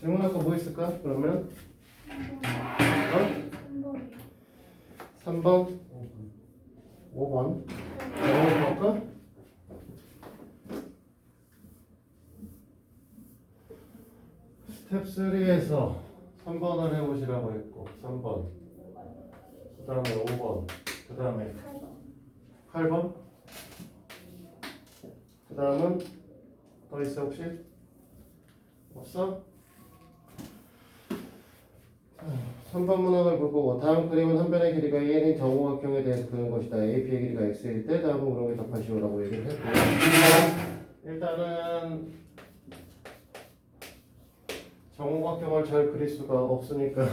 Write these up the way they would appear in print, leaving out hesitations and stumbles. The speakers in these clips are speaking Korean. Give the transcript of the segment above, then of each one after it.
질문할 거 뭐 있을까? 그러면 3번, 5번 적어볼까? 스텝 3에서 3번을 해보시라고 했고 3번 그 다음에 5번 그 다음에 8번 그 다음은 더 있어 혹시? 없어? 3번 문항을 보고 다음 그림은 한 변의 길이가 a는 정오각형에 대해서 그런 것이다. AP의 길이가 x일 때 다음 그림을 답하시오라고 얘기를 했고요. 일단은 정오각형을 잘 그릴 수가 없으니까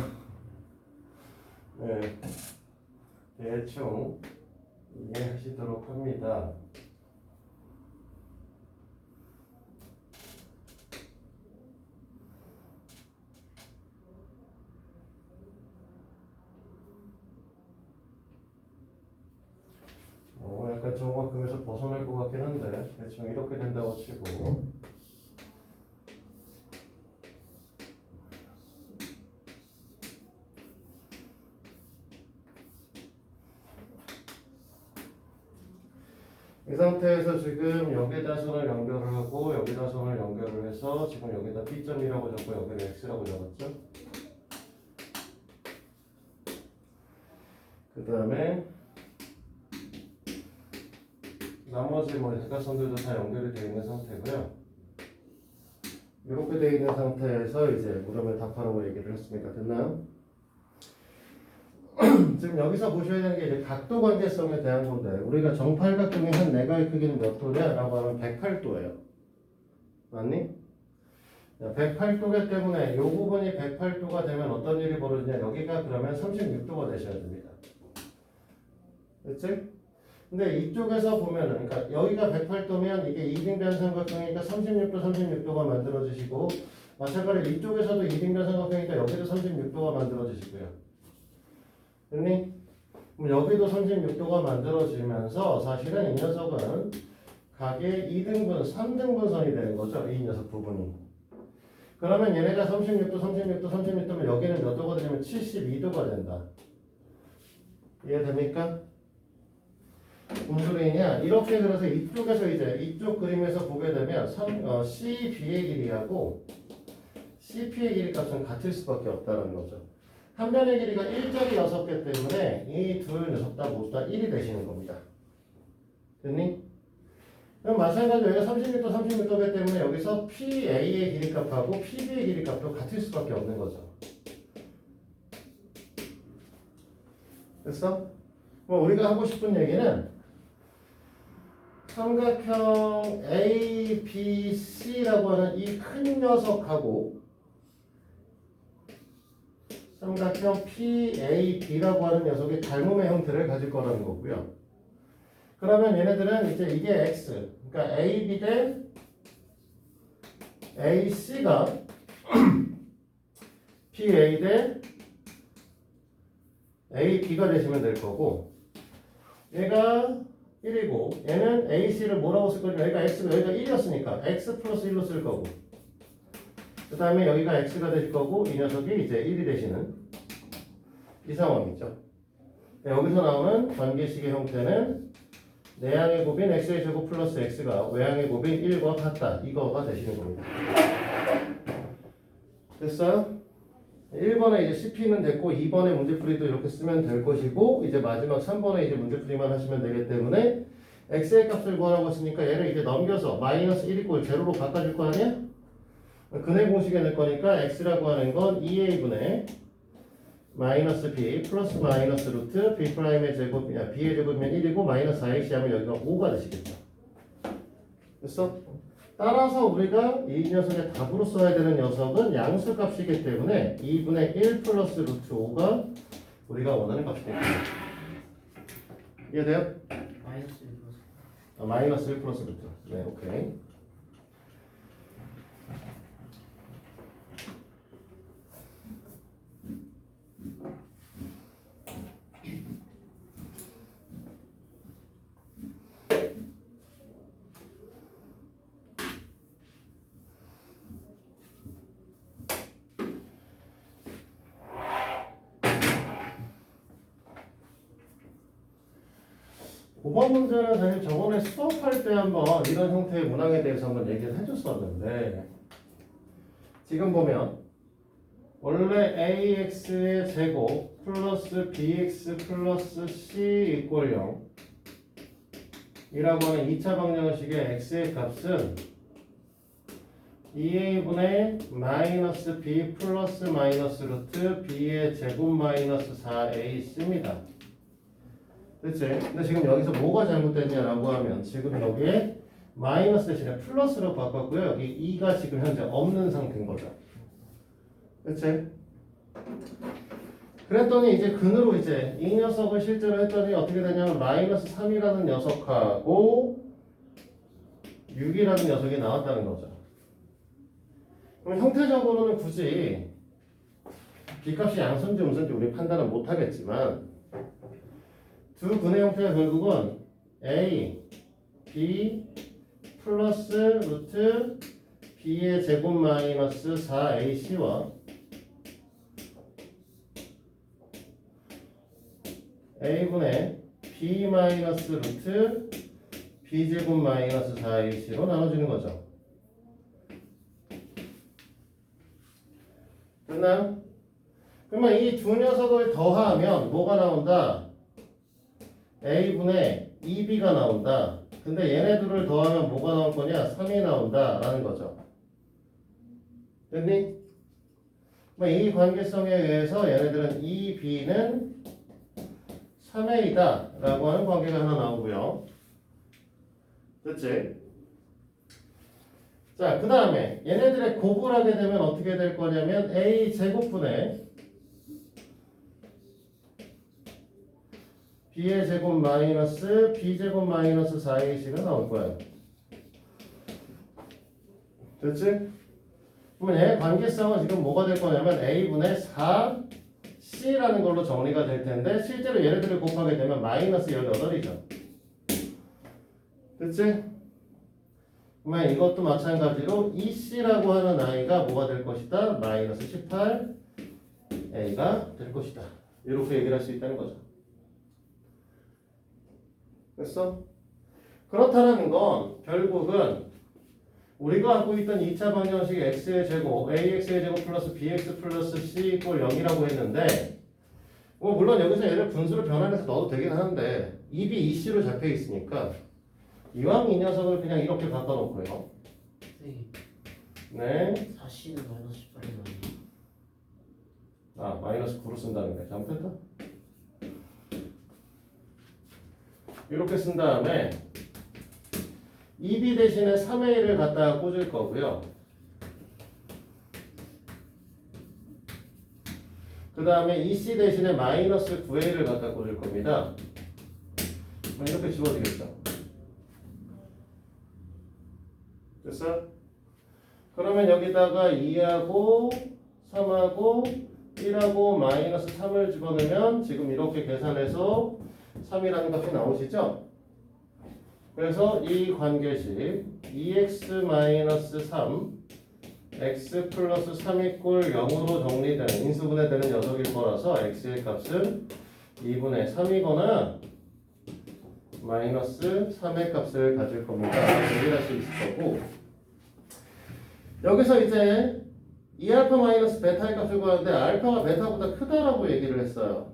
네, 대충 이해하시도록 합니다. 약간 정오각형에서 벗어날 것 같긴 한데 대충 이렇게 된다고 치고 이 상태에서 지금 여기다 선을 연결을 하고 여기다 선을 연결을 해서 지금 여기다 B점이라고 적고 여기를 X라고 적었죠. 그 다음에 나머지 대각선들도 다 연결이 되어 있는 상태고요. 이렇게 되어 있는 상태에서 이제 물음을 답하라고 얘기를 했습니다. 됐나요? 지금 여기서 보셔야 되는 게 이제 각도 관계성에 대한 건데 우리가 정팔각형의 한 내각의 크기는 몇 도냐라고 하면 108도예요. 맞니? 108도기 때문에 이 부분이 108도가 되면 어떤 일이 벌어지냐 여기가 그러면 36도가 되셔야 됩니다. 그치? 근데 이쪽에서 보면은 그러니까 여기가 108도면 이게 2등변 삼각형이니까 36도 36도가 만들어지시고 마찬가지로 이쪽에서도 2등변 삼각형이니까 여기도 36도가 만들어지시고요. 됐니? 그럼 여기도 36도가 만들어지면서 사실은 이 녀석은 각의 2등분, 3등분선이 되는 거죠. 이 녀석 부분이. 그러면 얘네가 36도, 36도, 36도면 여기는 몇 도가 되냐면 72도가 된다. 이해됩니까? 무슨 소리냐? 이렇게 그래서 이쪽에서 이제 이쪽 그림에서 보게 되면 CB의 길이하고 CP의 길이 값은 같을 수밖에 없다는 거죠. 한 변의 길이가 1점이 6개 때문에 이 둘 녀석 다 모두 다 1이 되시는 겁니다. 됐니? 그럼 마찬가지로 여기가 36도, 36도기 때문에 여기서 PA의 길이 값하고 PB의 길이 값도 같을 수밖에 없는 거죠. 됐어? 그럼 우리가 하고 싶은 얘기는 삼각형 ABC라고 하는 이 큰 녀석하고 삼각형 PAB라고 하는 녀석이 닮음의 형태를 가질 거라는 거고요. 그러면 얘네들은 이제 이게 X, 그러니까 AB 대 AC가 PA 대 AB가 되시면 될 거고 얘가 1이고 얘는 AC를 뭐라고 쓸 거냐면 여기가 X고 여기가 1이었으니까 X 플러스 1로 쓸 거고 그 다음에 여기가 X가 되실 거고 이 녀석이 이제 1이 되시는 이 상황이죠. 여기서 나오는 관계식의 형태는 내항의 곱인 x의 제곱 플러스 x가 외항의 곱인 1과 같다. 이거가 되시는 겁니다. 됐어요? 1번에 이제 CP는 됐고 2번에 문제풀이도 이렇게 쓰면 될 것이고 이제 마지막 3번에 이제 문제풀이만 하시면 되기 때문에 x의 값을 구하라고 했으니까 얘를 이제 넘겨서 마이너스 1 이꼴 제로로 바꿔줄 거 아니야? 근해 공식에 넣을 거니까 x라고 하는 건 2a분의 마이너스 b 플러스 마이너스 루트 b 프라임의 제곱, b의 제곱이면 1이고 마이너스 4ac 하면 여기가 5가 되시겠죠. 됐어? 따라서 우리가 이 녀석의 답으로 써야 되는 녀석은 양수값이기 때문에 2분의 1 플러스 루트 5가 우리가 원하는 값이 됩니다. 이해돼요? 마이너스 1 플러스. 마이너스 1 플러스 루트. 네, 오케이. 5번 문제는 사실 저번에 수업할 때 한번 이런 형태의 문항에 대해서 한번 얘기를 해줬었는데 지금 보면 원래 ax의 제곱 플러스 bx 플러스 c 이꼴 0 이라고 하는 2차 방정식의 x의 값은 2a분의 마이너스 b 플러스 마이너스 루트 b의 제곱 마이너스 4ac입니다. 그치? 근데 지금 여기서 뭐가 잘못됐냐라고 하면 지금 여기에 마이너스 대신에 플러스로 바꿨고요. 여기 2가 지금 현재 없는 상태인 거죠. 그치? 그랬더니 이제 근으로 이제 이 녀석을 실제로 했더니 어떻게 되냐면 마이너스 3이라는 녀석하고 6이라는 녀석이 나왔다는 거죠. 그럼 형태적으로는 굳이 b값이 양수인지 음수인지 우리 판단은 못하겠지만 두 근의 형태가 결국은 a, b 플러스 루트 b의 제곱 마이너스 4ac와 a분의 b 마이너스 루트 b제곱 마이너스 4ac로 나눠지는 거죠. 됐나요? 그러면 이 두 녀석을 더하면 뭐가 나온다? a분의 2b가 나온다. 근데 얘네들을 더하면 뭐가 나올 거냐? 3이 나온다 라는 거죠. 됐니? 이 관계성에 의해서 얘네들은 2b는 3a다 라고 하는 관계가 하나 나오고요. 됐지? 자, 그 다음에 얘네들의 곱을 하게 되면 어떻게 될 거냐면 a 제곱분의 b의 제곱 마이너스 b제곱 마이너스 4ac가 나올 거예요. 됐지? 그러면 얘 관계성은 지금 뭐가 될 거냐면 a분의 4c라는 걸로 정리가 될 텐데 실제로 얘네들을 곱하게 되면 마이너스 18이죠. 됐지? 그러면 이것도 마찬가지로 2c라고 하는 아이가 뭐가 될 것이다? 마이너스 18a가 될 것이다. 이렇게 얘기를 할 수 있다는 거죠. 됐어? 그렇다는 건 결국은 우리가 갖고 있던 2차 방정식 x의 제곱, ax의 제곱 플러스 bx 플러스 c 이꼴 0이라고 했는데 물론 여기서 얘를 분수로 변환해서 넣어도 되긴 하는데 2b, 2c로 잡혀 있으니까 이왕 이 녀석을 그냥 이렇게 바꿔놓고요. 네. 4C는 마이너스 18이 아, 마이너스 9로 쓴다는 거야. 잘못했다. 이렇게 쓴 다음에 2b 대신에 3a를 갖다가 꽂을 거고요. 그 다음에 2c 대신에 마이너스 9a를 갖다 꽂을 겁니다. 이렇게 지워지겠죠. 됐어? 그러면 여기다가 2하고 3하고 1하고 마이너스 3을 집어넣으면 지금 이렇게 계산해서 3이라는 값이 나오시죠? 그래서 이 관계식 2x-3 x 플러스 3 이꼴 0으로 정리되는 인수분해되는 녀석일 거라서 x의 값은 2분의 3이거나 마이너스 3의 값을 가질 겁니다. 얘기할 수 있을 거고 여기서 이제 2알파 마이너스 베타의 값을 구하는데 알파가 베타보다 크다라고 얘기를 했어요.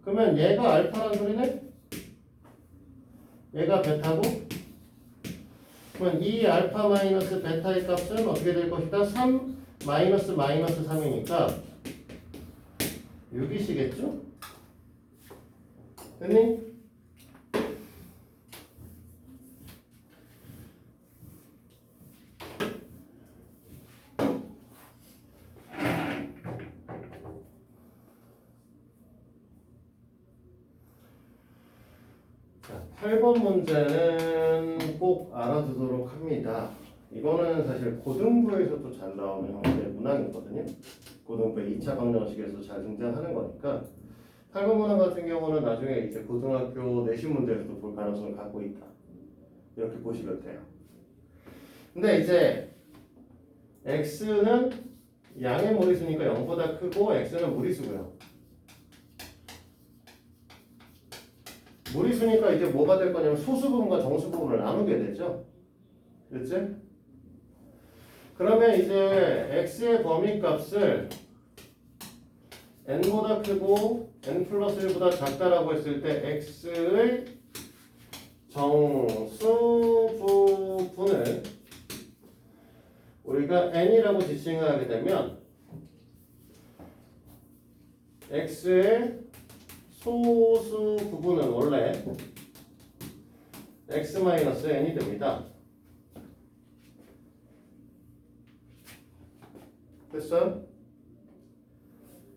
그러면 얘가 알파란 소리네? 얘가 베타고? 그러면 이 알파 마이너스 베타의 값은 어떻게 될 것이다? 3 마이너스 마이너스 3이니까 6이시겠죠? 됐니? 자, 8번 문제는 꼭 알아두도록 합니다. 이거는 사실 고등부에서도 잘 나오는 형태의 문항이거든요. 고등부의 2차 방정식에서 잘 등장하는 거니까 8번 문항 같은 경우는 나중에 이제 고등학교 내신 문제에서도 볼 가능성을 갖고 있다. 이렇게 보시면 돼요. 근데 이제 x는 양의 무리수니까 0보다 크고 x는 무리수고요. 무리수니까 이제 뭐가 될 거냐면 소수 부분과 정수 부분을 나누게 되죠. 그렇지? 그러면 이제 x의 범위값을 n보다 크고 n 플러스 1보다 작다라고 했을 때 x의 정수 부분을 우리가 n이라고 지칭을 하게 되면 x의 소수 부분은 원래 x-n이 됩니다. 됐어요?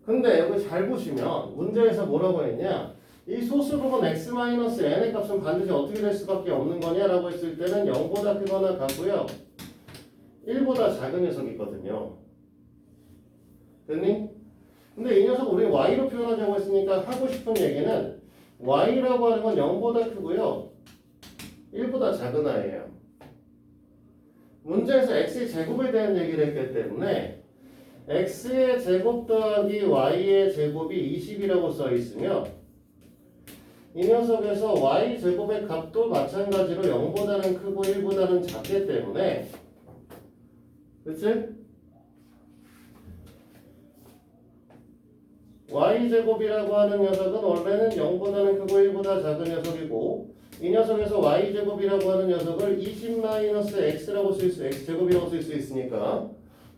근데 여기 잘 보시면 문제에서 뭐라고 했냐, 이 소수 부분 x-n의 값은 반드시 어떻게 될 수밖에 없는 거냐라고 했을 때는 0보다 크거나 같고요 1보다 작은 녀석이 있거든요. 됐니? 근데 이 녀석 우리 y로 표현하자고 했으니까 하고 싶은 얘기는 y라고 하는 건 0보다 크고요 1보다 작은 아이예요. 문제에서 x의 제곱에 대한 얘기를 했기 때문에 x의 제곱 더하기 y의 제곱이 20이라고 써 있으며 이 녀석에서 y 제곱의 값도 마찬가지로 0보다는 크고 1보다는 작기 때문에, 그치? y 제곱이라고 하는 녀석은 원래는 0보다는 크고 1보다 작은 녀석이고 이 녀석에서 y 제곱이라고 하는 녀석을 20-x라고 쓸 수, x 제곱이라고 쓸 수 있으니까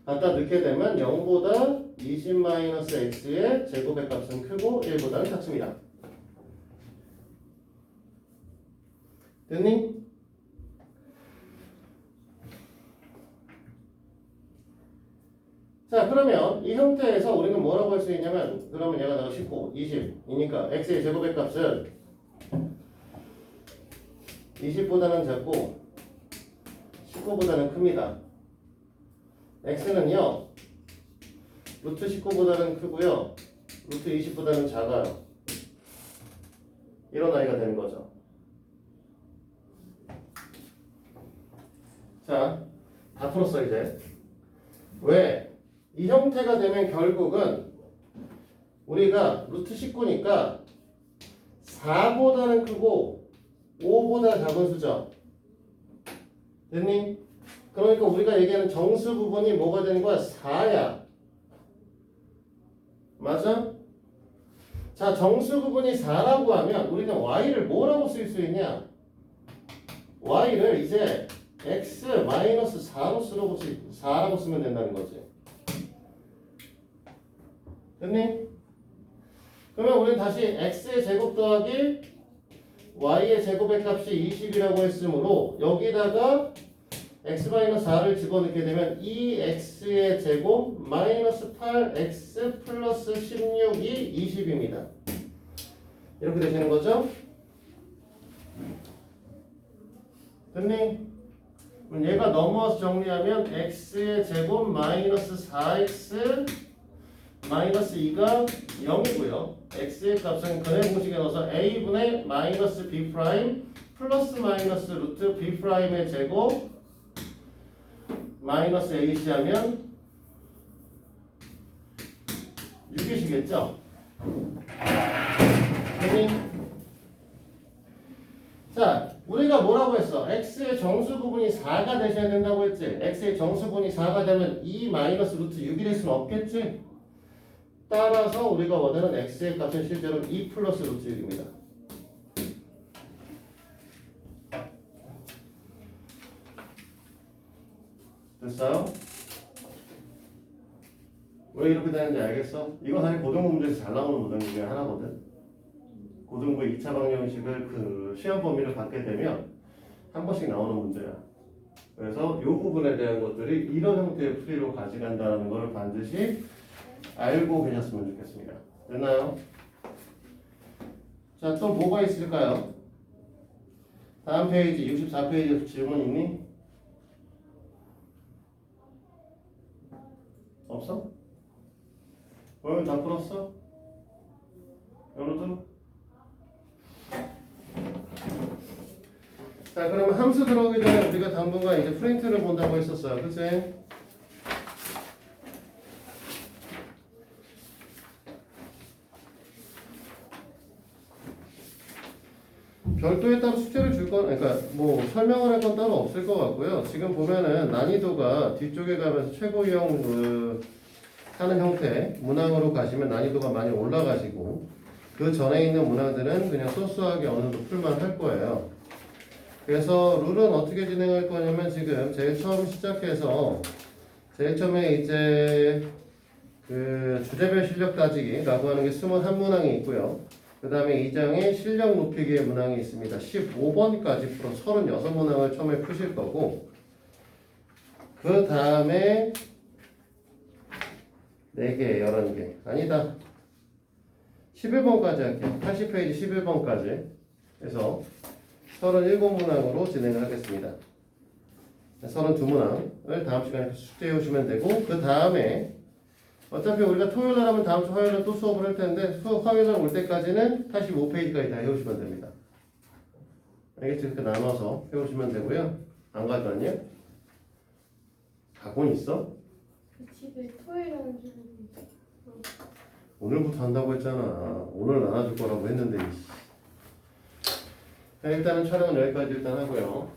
갖다 넣게 되면 0보다 20-x의 제곱의 값은 크고 1보다는 작습니다. 됐니? 자, 그러면 이 형태에서 우리는 뭐라고 할 수 있냐면, 그러면 얘가 나가 19, 20이니까 x의 제곱의 값은 20보다는 작고 19보다는 큽니다. x는요 루트 19보다는 크고요 루트 20보다는 작아요. 이런 아이가 되는 거죠. 자, 다 풀었어 이제. 왜? 이 형태가 되면 결국은 우리가 루트 19니까 4보다는 크고 5보다 작은 수죠. 됐니? 그러니까 우리가 얘기하는 정수 부분이 뭐가 되는 거야? 4야. 맞아? 자, 정수 부분이 4라고 하면 우리는 y를 뭐라고 쓸 수 있냐? y를 이제 x-4라고 쓰면 된다는 거지. 됐니? 그러면 우리는 다시 x의 제곱 더하기 y의 제곱의 값이 20이라고 했으므로 여기다가 x-4를 집어넣게 되면 2x의 제곱 마이너스 8x 플러스 16이 20입니다. 이렇게 되시는 거죠? 됐니? 그럼 얘가 넘어와서 정리하면 x의 제곱 마이너스 4x 마이너스 2가 0이고요. x의 값은 근해 공식에 넣어서 a분의 마이너스 b 프라임 플러스 마이너스 루트 b 프라임의 제곱 마이너스 ac 하면 6이시겠죠? 자, 우리가 뭐라고 했어? x의 정수 부분이 4가 되셔야 된다고 했지? x의 정수 부분이 4가 되면 2 마이너스 루트 6이 될 수는 없겠지? 따라서 우리가 원하는 x의 값은 실제로 2 플러스 루트 6입니다. 됐어요? 왜 이렇게 되는지 알겠어? 이거 사실 고등부 문제에서 잘 나오는 문제 중에 하나거든. 고등부 2차 방정식을 그 시험 범위를 갖게 되면 한 번씩 나오는 문제야. 그래서 이 부분에 대한 것들이 이런 형태의 풀이로 가져간다는 것을 반드시 알고 계셨으면 좋겠습니다. 됐나요? 자, 또 뭐가 있을까요? 다음 페이지 64페이지에서 질문 있니? 없어? 오늘 다 풀었어? 여러분? 자, 그러면 함수 들어오기 전에 우리가 당분간 이제 프린트를 본다고 했었어요. 그치? 별도에 따로 숙제를 줄 건, 그러니까 뭐 설명을 할 건 따로 없을 것 같고요. 지금 보면은 난이도가 뒤쪽에 가면서 최고위험 하는 형태 문항으로 가시면 난이도가 많이 올라가시고 그 전에 있는 문항들은 그냥 소소하게 어느 정도 풀만 할 거예요. 그래서 룰은 어떻게 진행할 거냐면 지금 제일 처음 시작해서 제일 처음에 이제 그 주제별 실력 따지기라고 하는 게 21문항이 있고요. 그 다음에 2장에 실력 높이기의 문항이 있습니다. 15번까지 풀어 36문항을 처음에 푸실 거고 그 다음에 4개, 11개 아니다 11번까지 할게요. 80페이지 11번까지 해서 37문항으로 진행을 하겠습니다. 32문항을 다음 시간에 숙제해 오시면 되고 그 다음에 어차피 우리가 토요일날 하면 다음 주 화요일에 또 수업을 할 텐데 화요일날 올 때까지는 85페이지까지 다 해오시면 됩니다. 알겠지? 이렇게 나눠서 해오시면 되고요. 안 가져왔냐? 갖고는 있어? 집에 토요일에 하는 줄 오늘부터 한다고 했잖아. 오늘 나눠줄 거라고 했는데. 자, 일단은 촬영은 여기까지 일단 하고요.